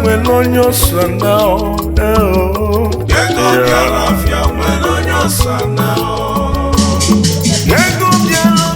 Melonyo sanao, Yego bialafia melonyo sanao, Yego bialafia.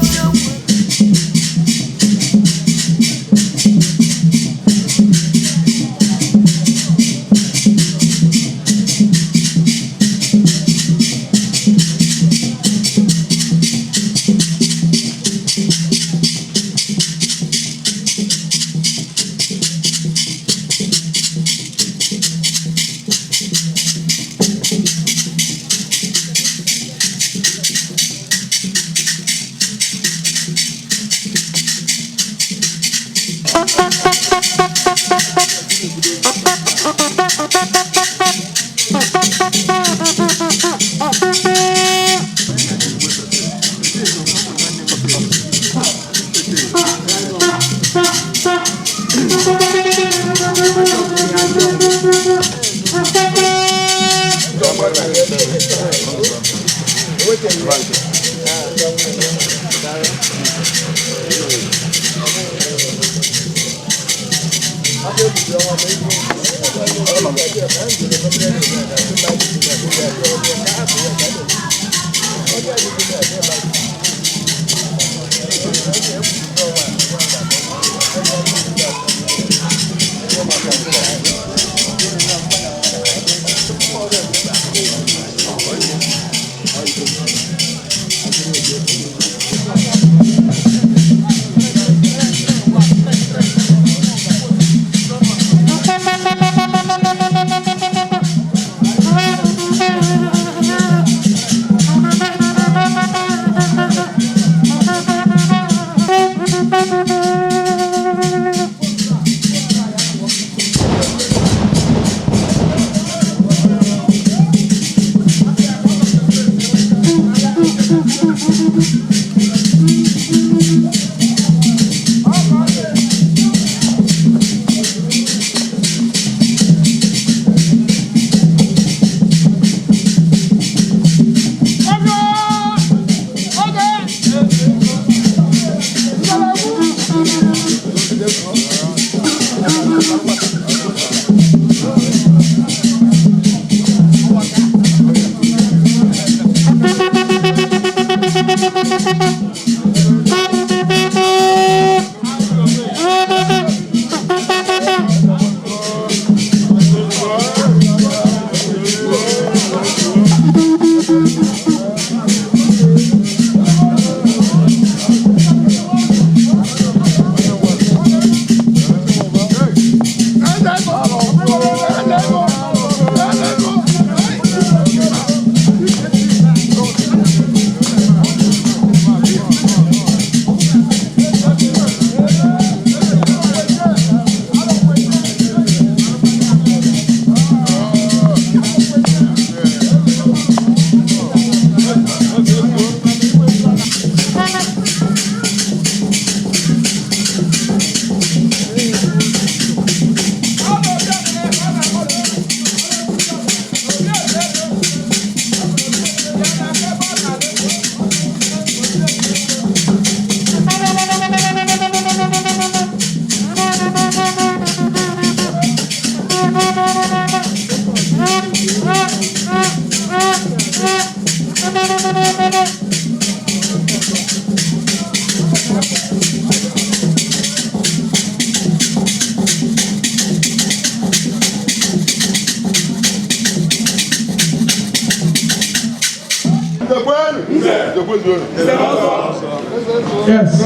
Yes.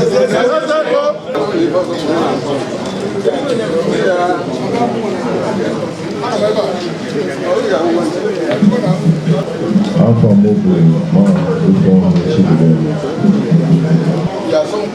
I'm from Mobile. Yeah, some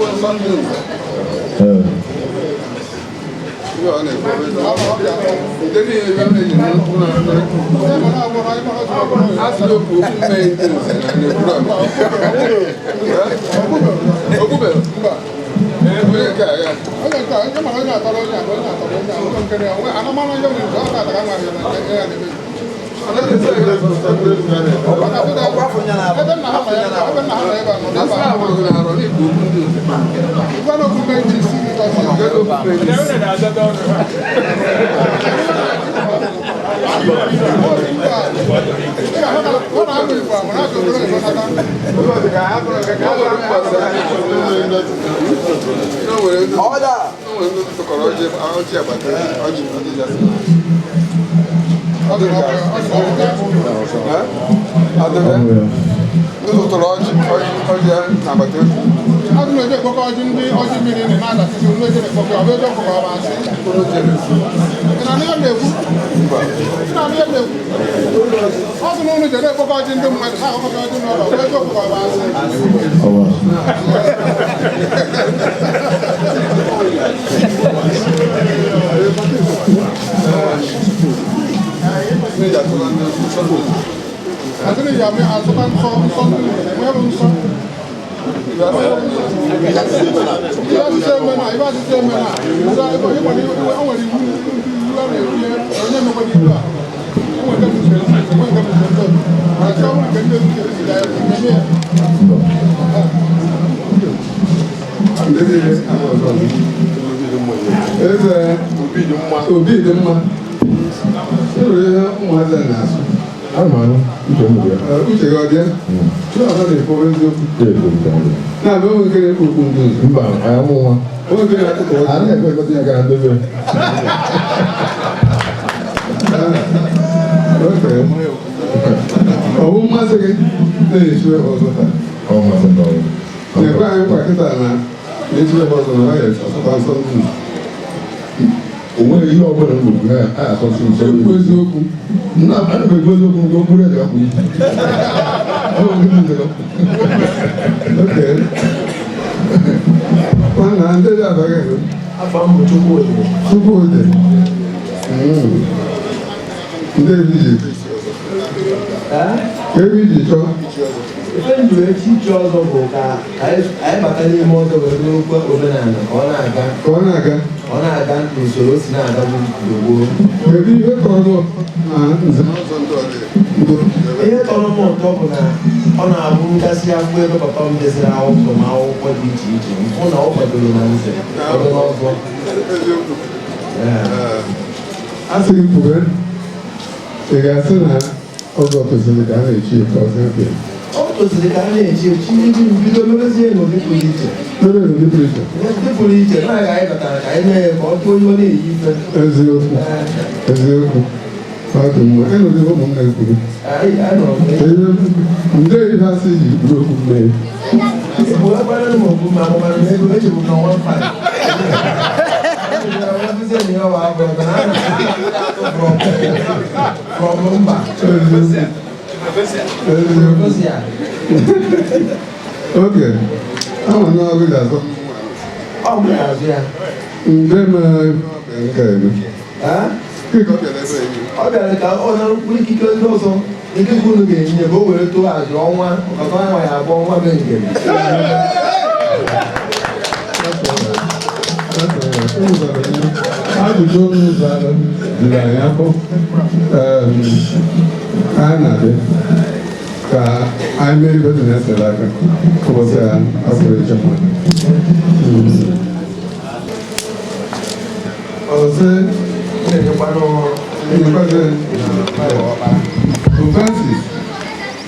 offenses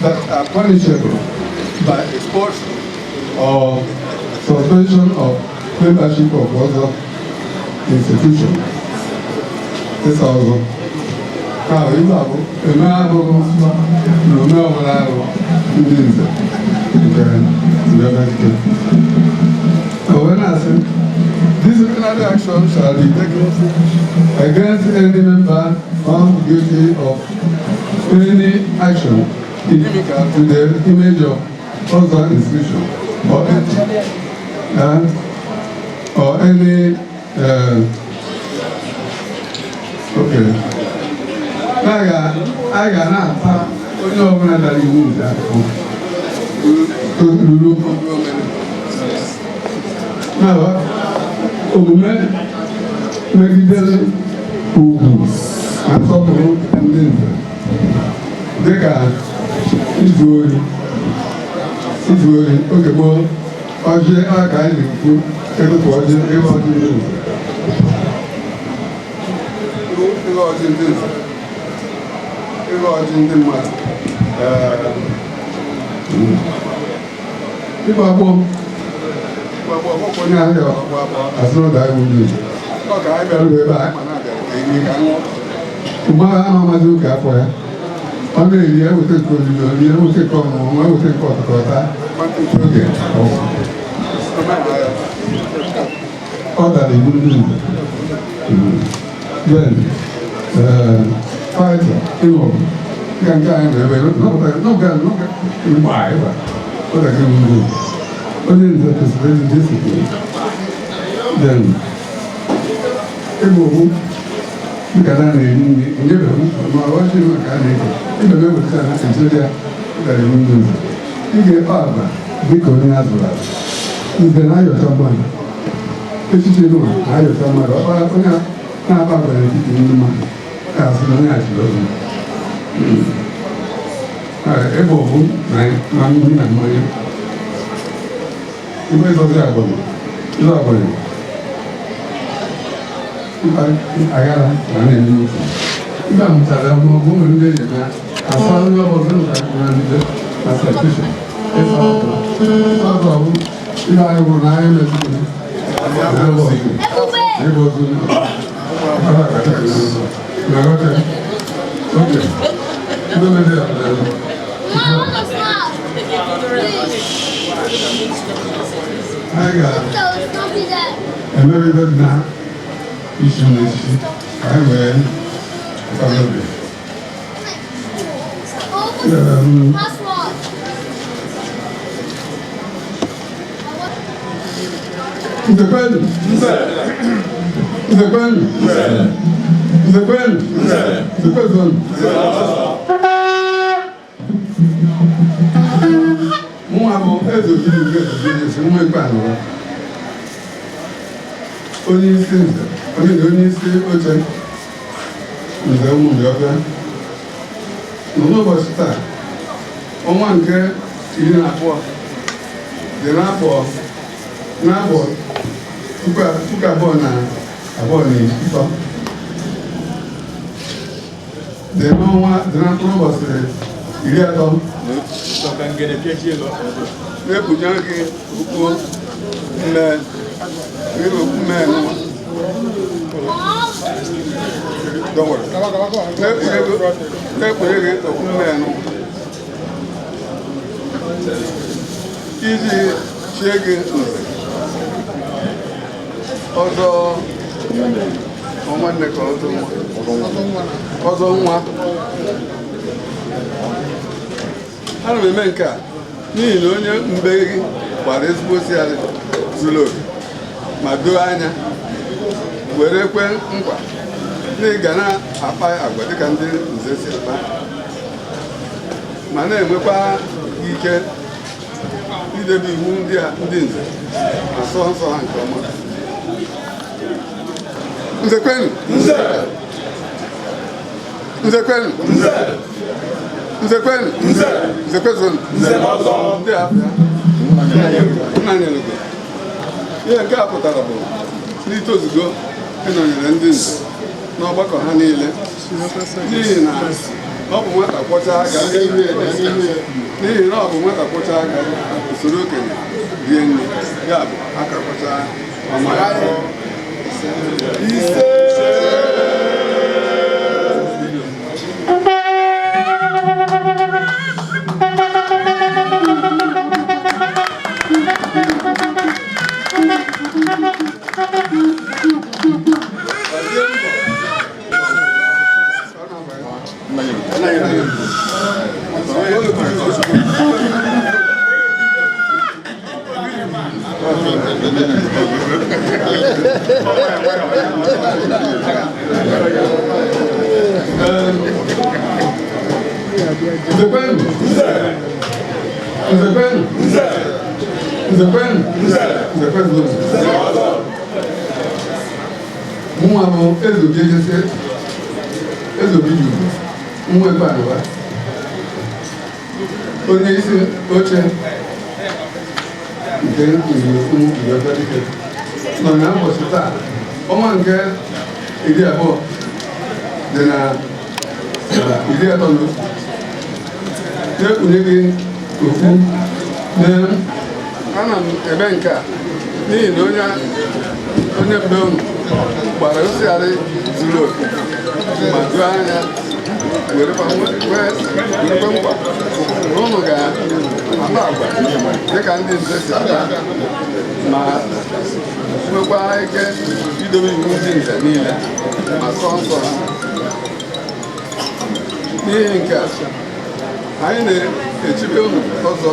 that are punishable by expulsion or suspension of membership of other institutions. This also. Now, you have a Nze nke Ndebeke. When I say disciplinary action shall be taken against any member found guilty of any action inimical to the image of other institution or any okay. I got not onye ọbụla dara iwu nke akụ ruru omume megidere ugwu na nsọpụrụ ndị nze dịka izu ori oge gboo ọjị aka anyị na-ekwu ịtụtụ ọjị ịghọ ọjị ndị nze ịghọ ọjị ndị nze ịghọ ọjị ndị mmadụ ịgba agbọ onye ahịa asịrọda iwu ndị ọ ka anyị bịara ebe a ma na-abịara ka ihe ka mgbe ahụ ama amazi ụka afọ ya ọ na-eri eweta nke olili ori eweta nke ọmụmụ eweta nke ọtụtụta oge ọ dara iwu ndị nze then faịta ịnọbụ nke anyị na ebe n'oge mgbe anyị ba ọ daga iwu onye nze kwesịrị ezi disiplin then ịgba ogbu dịka na na-eri nri onyebeghị ma ọjị maka a na-eke ibebe eweta na Nigeria gara iwu ndị nze ị ga-ekpe agba dịka onye a zụrụ azụ nze na-ayọcha mmadụ echiche nụwa na-ayọcha mmadụ ọkpara onye na-akpa agwa n'etiti ndị mmadụ ka asị na onye achịrị ọzọ ebe ọ bụ na nri na mmanya igbe ịzọzi agbọrọ ịzọ agbọrọ aghara na na-eme n'ofe ibe a mụtara ọgụ nwere ndị enyi ya asa onye ọbụla na ndị na sepishin ịsa ọkụ ọzọ bụ ibe anyị bụrụ na anyị metụtara ebe ọzọ na ghọta oge ndị mere ya I got everybody now. Issue I will follow it. Onye isi nze, onye isi oche nze ụmụ ndị ọbịa nọ n'ụbọchị taa ọnwa nke 12 dị n'afọ puku abụọ na ịtọ dị n'mkpụrụ ụbọchị 30 na-ekpuchi gị ukwu don't worry. Iji chie gị ọzọ nwanne ka ọzọ nwa ana m eme nke a n'ihi na onye mbe gị gbara ezigbo osialị zuru oke ma doo anya were kwe nkwa na ị ga na-akpa agwa dịka ndị nze si akpa ma na-enwekwa ike idebe iwu ndị nze asọ nsọ ha nke ọma. Nzekwenu nzekwenu nzekwenu nzekwezonu ndị afịa nna nyelugo ihe nke a pụtara bụ n'itozugo ịnọnyere ndị nze n'ọgbakọ ha niile n'ihi na ọ bụ nwata kwọchaa aka usoro okenye rie nri ya bụ aka kwọchaa ọma ise onye isi oche nke Igwe nọ na ụbọchị taa ọnwa nke 20 dị na 31 na-ekpunye gị okwu ana m eme nke a n'ihi na onye mbe unu gbara osighari zuru oke ma doo anya were nkwa na ụnụ ga-akpa agwa dịka ndị nze si ata ma nwekwa ike idobe iwu ndị nze niile ma sọ nsọ n'ihi nke anyị na-echibe unu ọzọ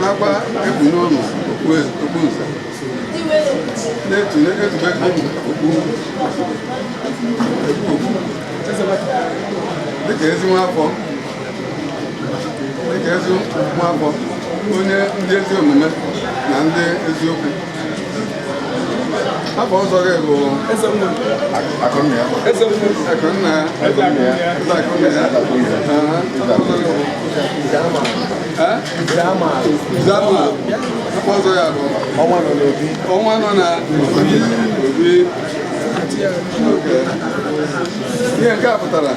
nakwa ebunye unu okpu nze na-etube okpu dịka ezi nwafọ onye ndị ezi omume na ndị eziokwu. Afọ ọzọ gị bụ Akụnna ya. Zama. Afọ ọzọ ya bụ ọnwa nọ na Obi. Ihe nke a pụtara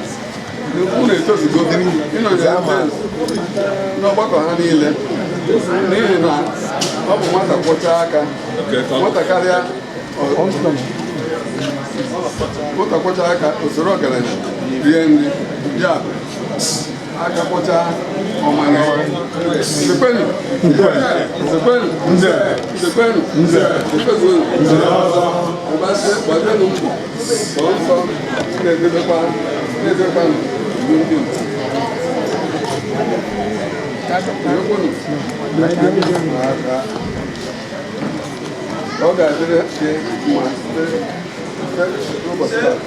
unu etozugo ịnọnyere n'ọgbakọ ha niile n'ihi na ọ bụ nwata kwọchaa aka nwata kwọchaa aka usoro ọgaranya rie nri ya aka kwọchaa ọmara gbadenụ mbọ sọ nsọ na-edebekwa ndị ọ ga-adịrị gị mma n'ụbọchị taa.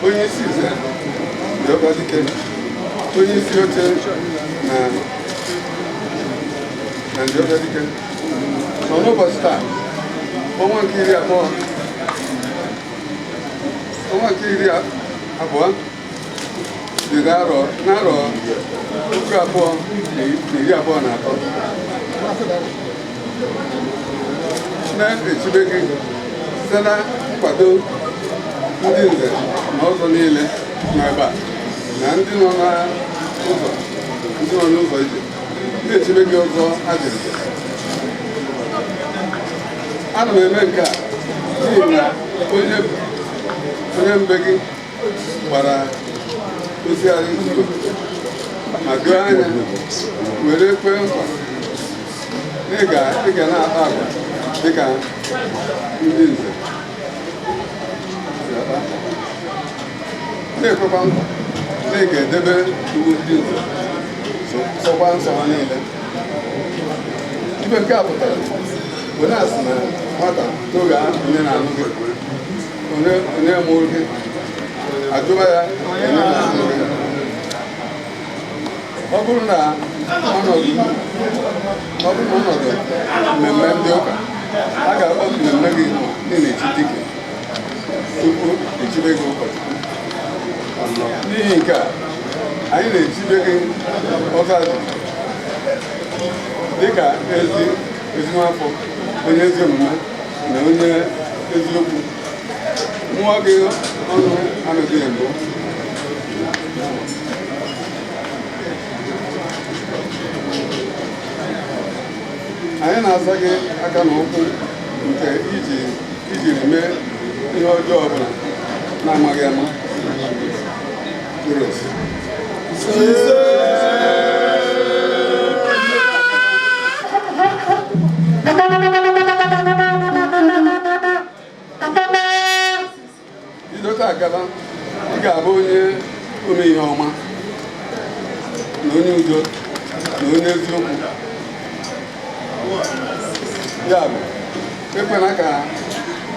onye isi nze onye isi oche na Njọba Dike nọ n'ụbọchị taa ọnwa nke 20 dị n'arọ 2023 na-echibe gị site na nkwado ndị nze na ọzọ niile nọ ebe a na ndị nọ n'ụzọ ije na-echibe gị ọzọ Ajilija. Ana m eme nke a n'ihi na onye mbe gị gbara osighari nzuzo ma doo anya were kwe nkwa na ị ga na-akpa agwa dịka ndị nze na-ekwekwa nkwa na ị ga-edebe iwu ndị nze sọkwa nsọ ha niile. Ibe nke a pụtara bụ na-asị na nwata n'oge onye na-anụ gị onye mụrụ gị ajụba ya onye na-anụ gị. Ọ bụrụ na ọnọdụ mmemme ndị ụka a ga-akpọ mmemme gị niile echi dike tupu echibe gị ụkọchukwu. N'ihi nke a, anyị na-echibe gị ọzọ dịka ezinafọ, onye ezi omume na onye eziokwu. Mmụọ gị ọnụ anụghị mbụ. Anyị na-asa gị aka na ụkwụ nke ijiri mee ihe ọjọọ ọbụla na-amaghị ama. Idota akaba, ị ga-abụ onye ome ihe ọma na onye udo na onye eziokwu. Ya bụ, ekwela ka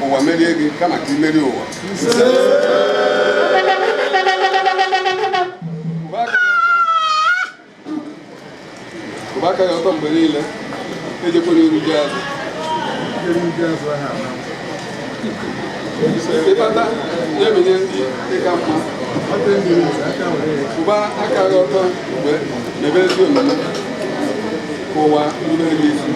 ụwa merie gị kama ka ị merie ụwa. Ụba aka gị ọtọ mgbe niile, ejekwana iruju azụ. Ịkpata ya emenye ndị dịka mma. Ụba aka gị ọtọ mgbe n'ebe ezi omume ka ụwa rube gị isi.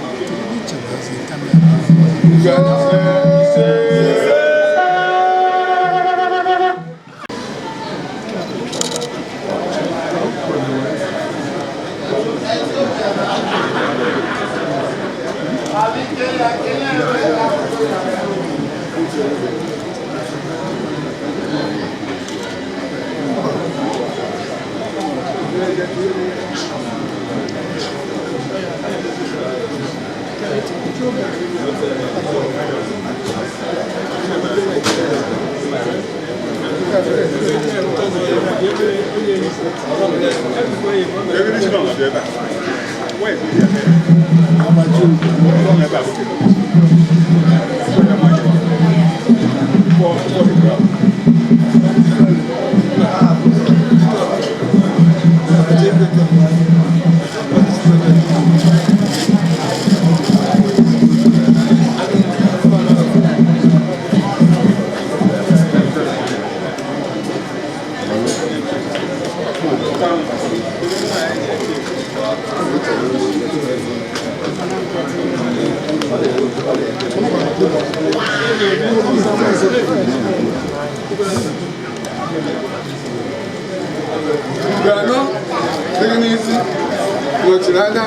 Gano, n'isi nọchiri anya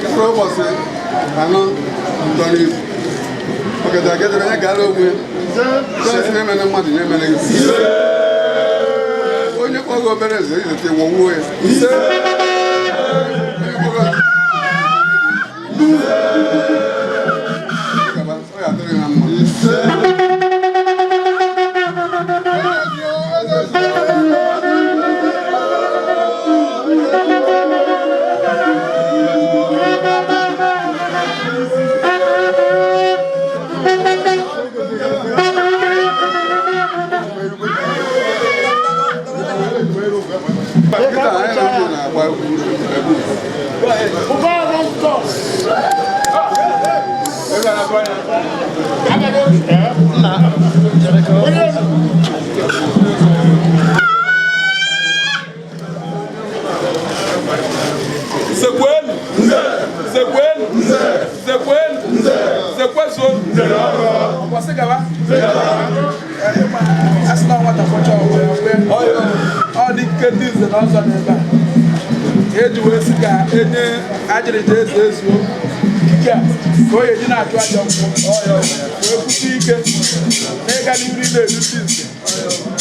mkpụrụ ụbọchị anọ ntọ n'izu. Ọgedagedere ya gara onwe chọọchị na-emere mmadụ na-emere isi. Onye kpọrọ obere eze izete wọwuo ya. Ọ ya adịrị na mma. Ajilija Ezuo ike a ka onye ji na-achụ aja nkwụ wee kwụsị ike n'ịga n'ihu na-erute nze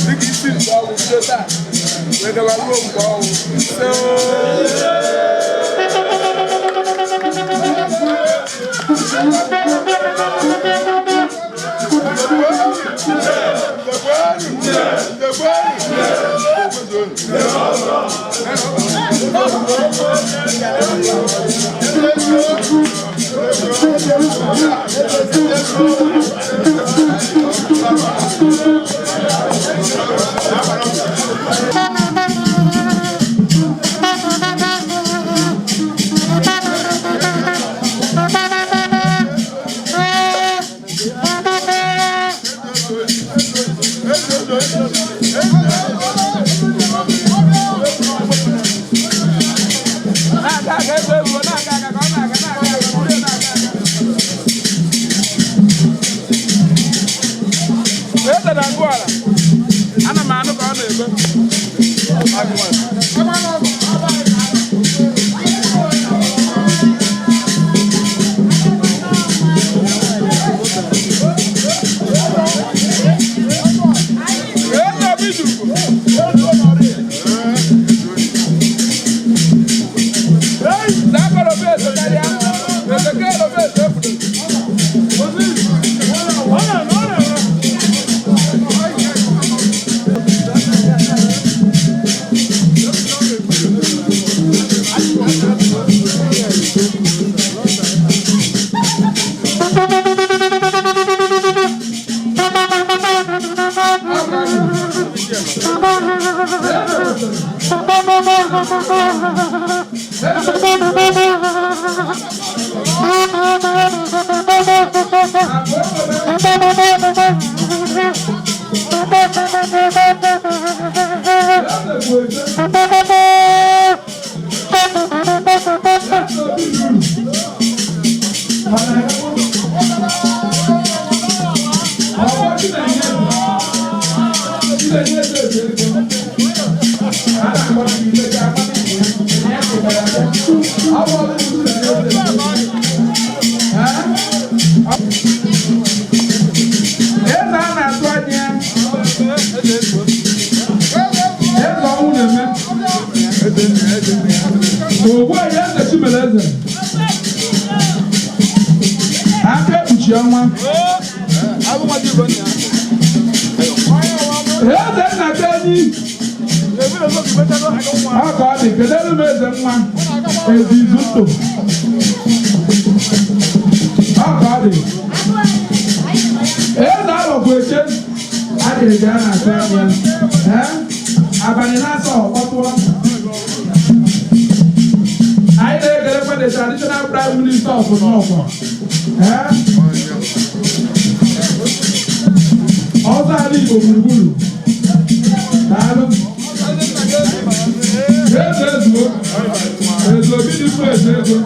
dịka isi nze ọgwụ bido taa wee gawa ruo mgbe The traditional prime minister of Norfolk. Also, I need to Gulu. There's a beautiful Ezuo.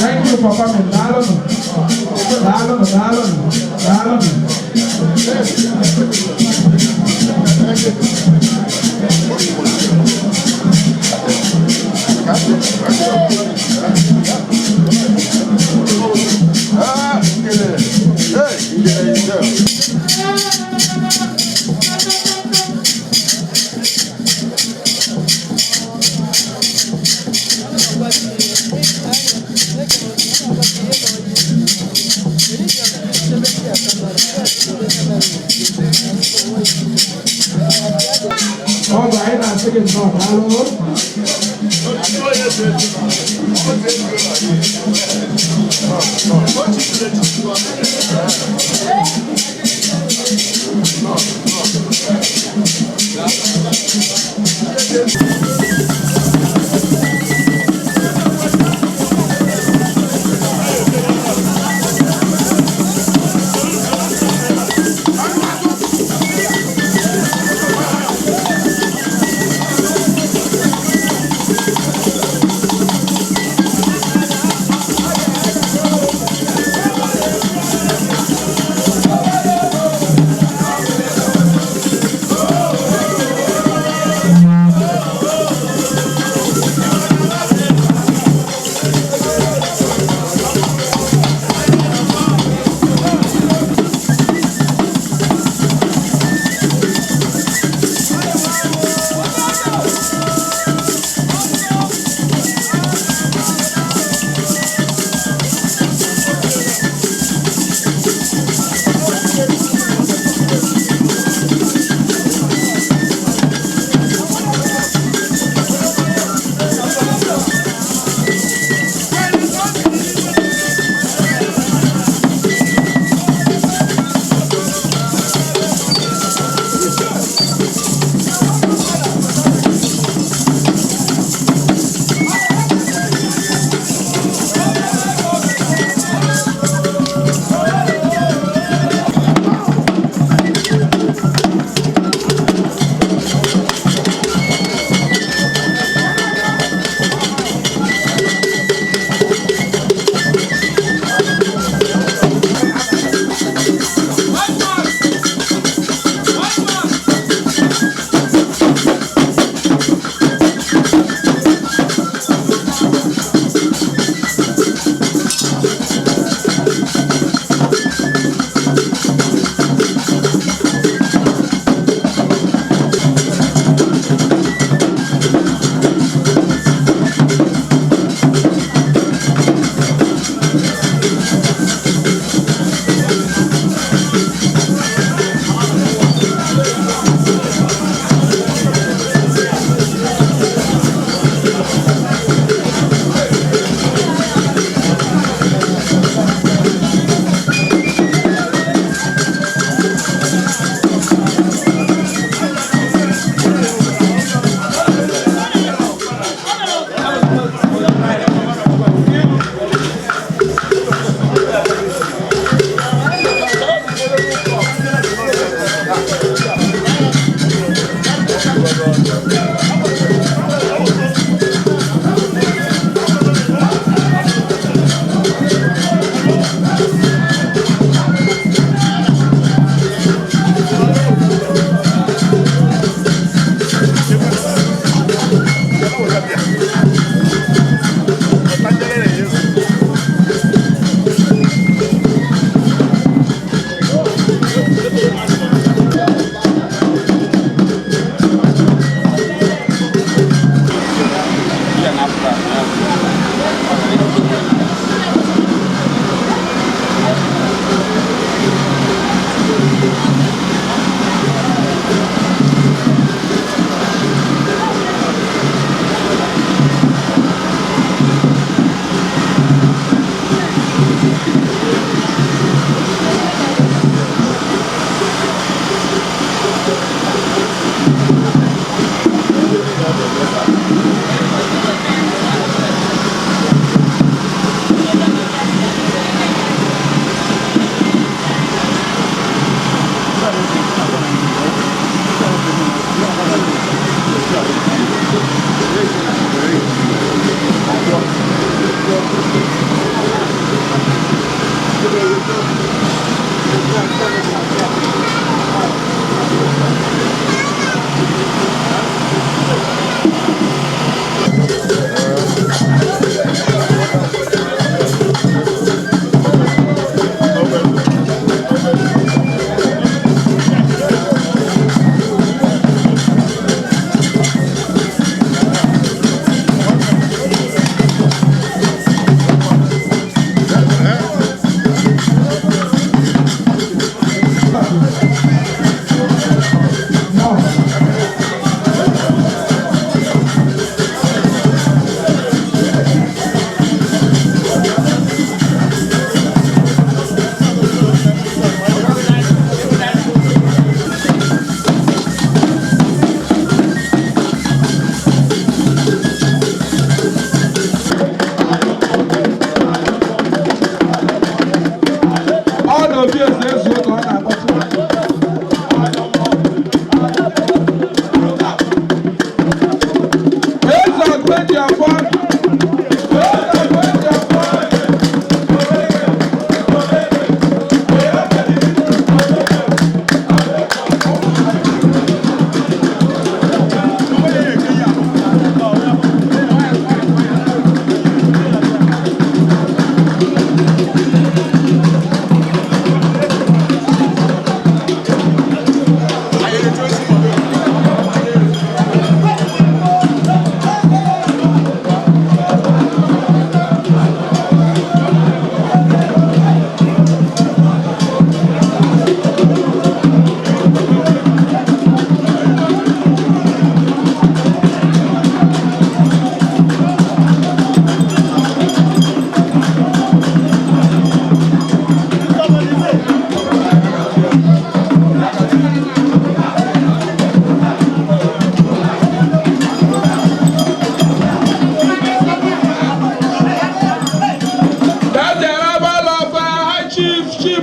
Thank you for coming. All right, I'm taking some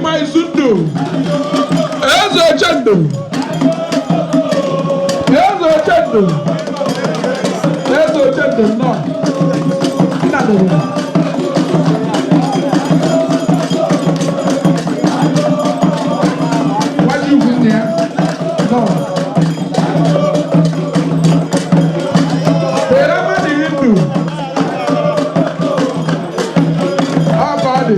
ọma izu ndụ Ezuo Chendo Ezuo Chendo nọ nna doro wájú ìwé ni ẹ nọ èrè mẹ́rin yìí ndù ọkọ̀ ọ̀dì.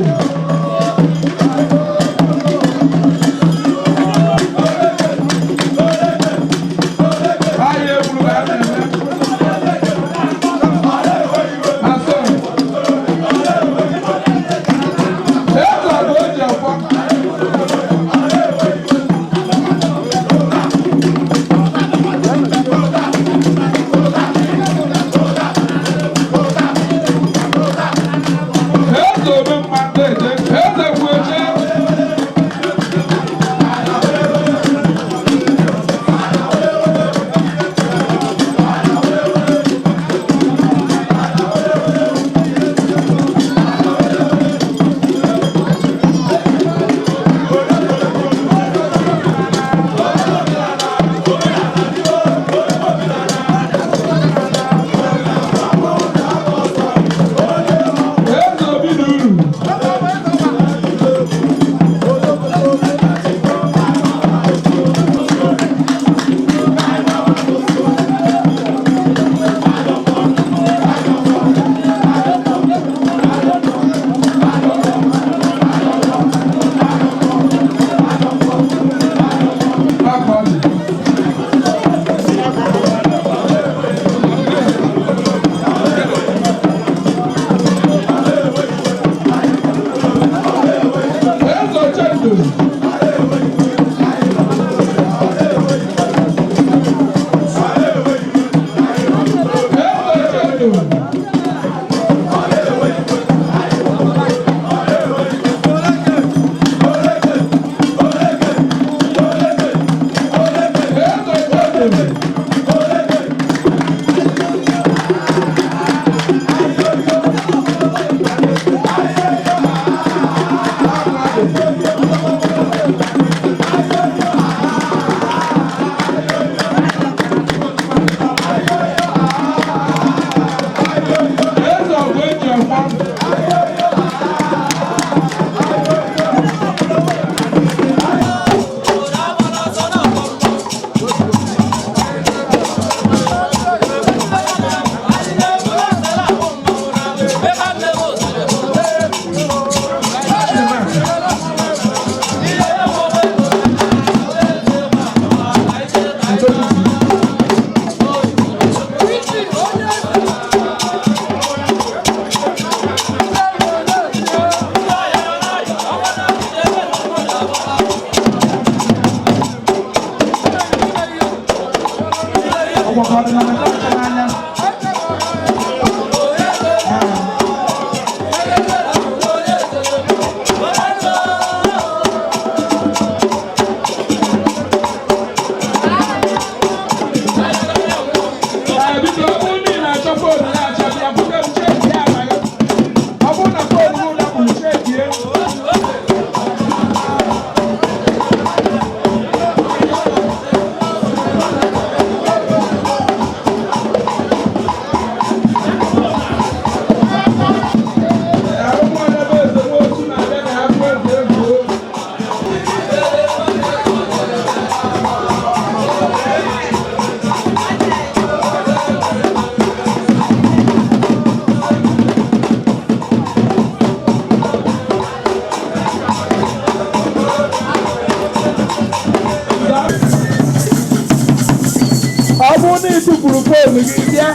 tụpụrụ foonu gị bịa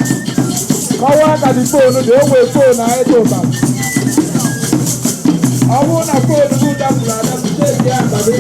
kọwaa ka dị foonu dị onwe foonu anyị dị ụba ọ bụrụ na foonu gị dapụrụ adapụ cheki ya mgbe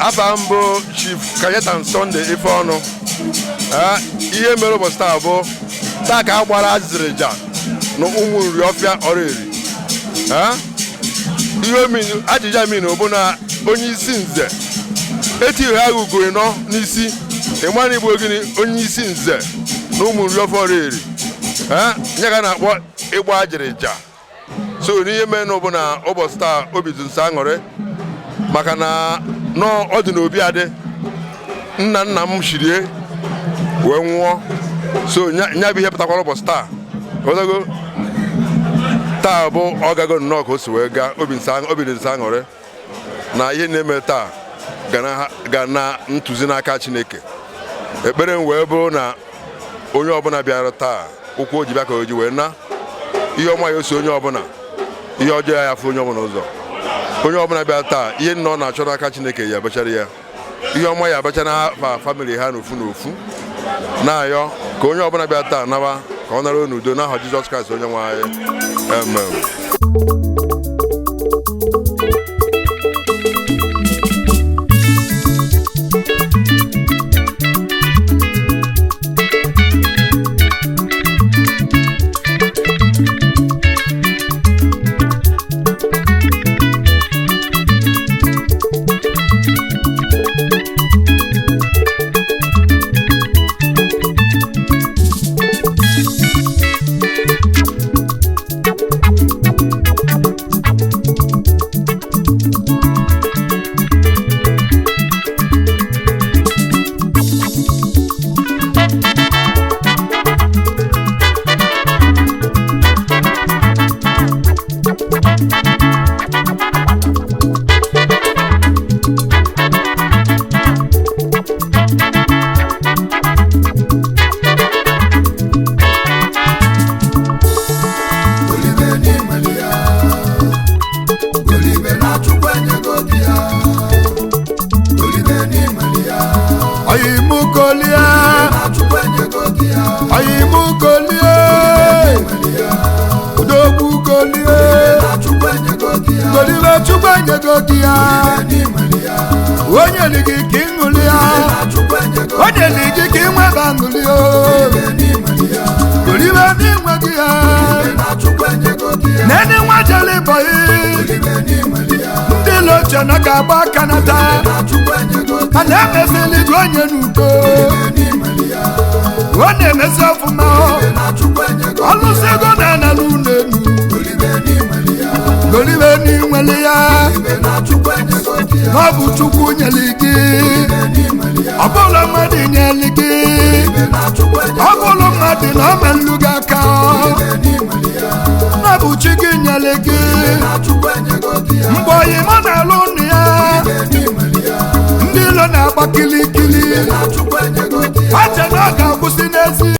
Abambo Chief Cajetan Sunday Ifeonu. Ihe mere ụbọchị taa bụ taa ka a gbara Ajilija na ụmụ nri ọfịa Oriri. Ihe Ajilija minu bụ na onye isi nze etighị ha ugoro nọ n'isi ịmara igbo gịnị onye isi nze na ụmụ nri ọfịa Oriri. Nye ka na-akpọ ịgba Ajilija. So n'ihe mere na bụ na ụbọchị taa obi dị nsọ aṅụrị maka na ọ dị n'obi adị nna m shirie wee nwụọ. So nya bụ ihe pụtakwara ụbọchị taa ozago taa bụ ọ gago nnọọ ka o si wee gaa obi dị nsọ aṅụrị na ihe na-eme taa ga na ntụzi n'aka Chineke. Ekpere m wee bụrụ na onye ọbụla bịara taa ụkwụ o ji bịa ka o ji wee na ihe ọma ya osi onye ọbụla ihe ọjọọ ya afụ onye ọbụla ụzọ. Onye ọbụla bịa taa ihe nọ na-achọ n'aka Chineke ya abachara ya ihe ọma ya abacha na famili ha n'ofu n'ofu na-ayọ ka onye ọbụla bịa taa naba ka ọ nara n'udo n'aha Jizọs Kraịst onye nwe anyị. Amen. Onye ligi ka ịṅụli ya onye ligi ka ịnweba aṅụli ya golibe n'inwe gị ya nene nwa jele bọyị ndị loche na ka agba aka nata a na-emezili gị onye n'udo ọ na-emezi ọfụma ọlụsị ego na-anala ụlọ elu golibe n'inwele ya ọ bụ Chukwu nyeli gị ọ bụla mmadụ nyeli gị ọ bụla mmadụ na ọ melụ gị aka ọ bụ Chi gị nyeli gị mgbe oyima na-alụ ụnụ ya ndị ilo na-agba kilikili ache na ọ ga-akwụsị n'ezi